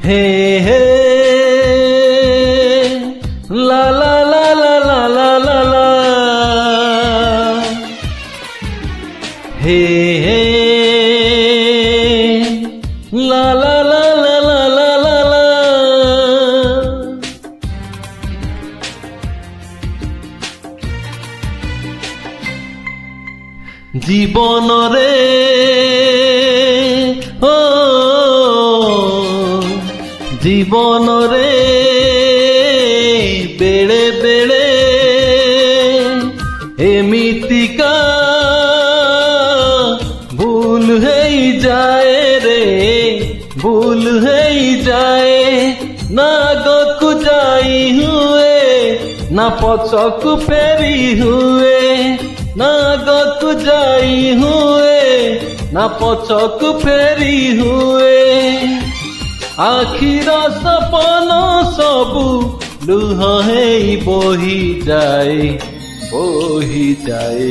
হে হে লা লা লা লা লা লা লা লা হে হে লা লা লা লা লা লা লা লা জীবনরে ও জীবনরে বেড়ে বেড়ে এমিতিকা ভুল হই যায় রে ভুল হই যায় না গকু যাই হুয়ে না পছকু ফেরি হুয়ে না গকু যাই হুয়ে না পছকু ফেরি হুয়ে আখির সপন সবু লুহ হেই বহি যায় বহি যায়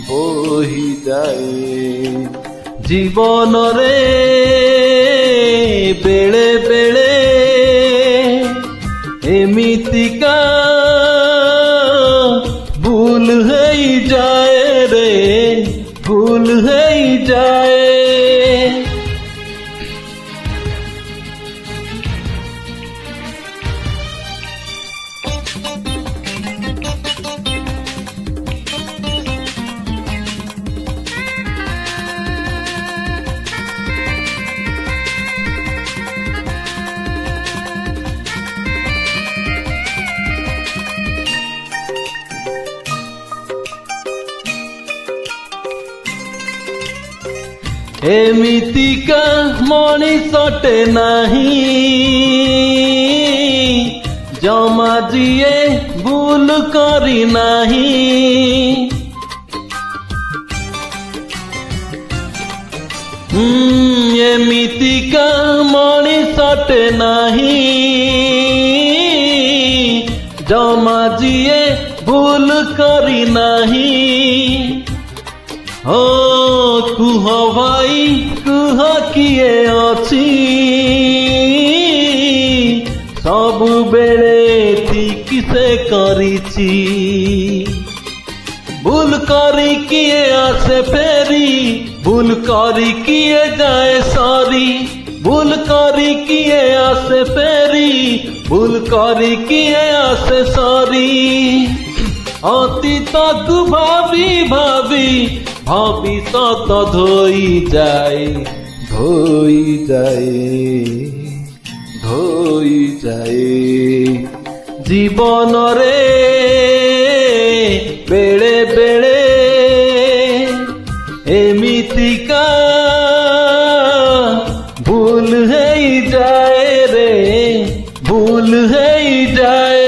বহি যায় জীবনরে বেড়ে বেড়ে এমিতিকা ভুল হই যায় রে ভুল হই যায় এমিতিকা মଣିষটে নাহি জমা যিয়ে ভুল করি নাহি এমিতিকা মଣିষটে নাহি জমা যিয়ে ভুল করি নাহি ও কুহ ভাই কুহ কিয়ে অছি ସବୁବେଳେ ଠିକ ସେ କରିଛି ভুল করি কিয়ে আসে ফেরি ভুল করি কিয়ে যায় সরি ভুল করি কিয়ে আসে ফেরি ভুল করি কিয়ে আসে সরি অতীতকু ভাবি ভাবি ভবিষ্যৎ ধোই যায় ধোই যায় ধোই যায় জীবনরে বেড়ে বেড়ে এমিতিকা ভুল হই যায় রে ভুল হই যায়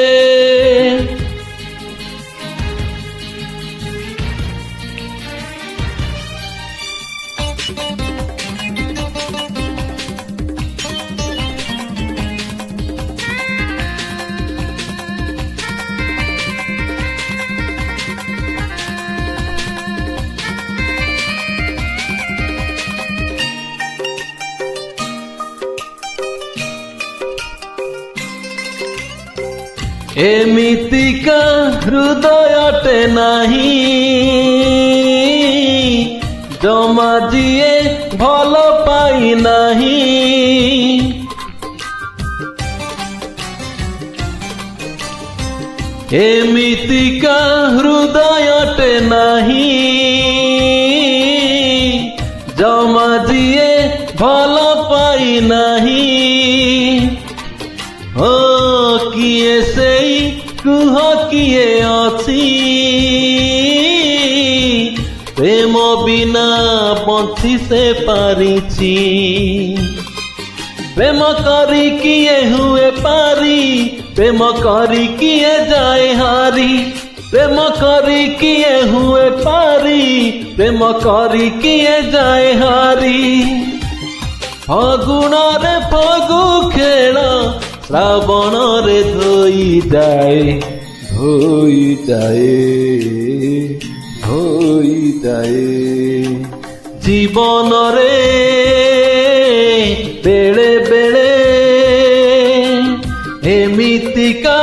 এমিতিকা হৃদয়টে নাহি জমা যিয়ে ভাল পাই নাহি এমিতিকা হৃদয়টে নাহি জমা যিয়ে ভাল পাই নাহি ও কিয়ে সেই কুহ কিয়ে অছি প্রেম বিনা বঞ্চি সে পারিছি প্রেম করি কিয়ে হুয়ে পারি প্রেম করি কিয়ে যায় হারি প্রেম করি কিয়ে হুয়ে পারি প্রেম করি কিয়ে যায় হারি ফাগুণরে ফাগু খেল শ্রাবণরে ধোই যায় ধোই যায় ধোই যায় জীবনরে বেড়ে এমিতিকা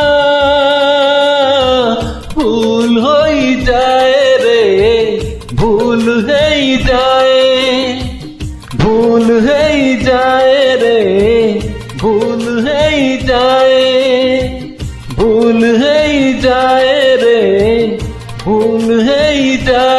ভুল হই যায় রে, ভুল হই যায়, ভুল হই যায় রে, ভুল হই যায়, ভুল হই যায় রে, ভুল হই যায়।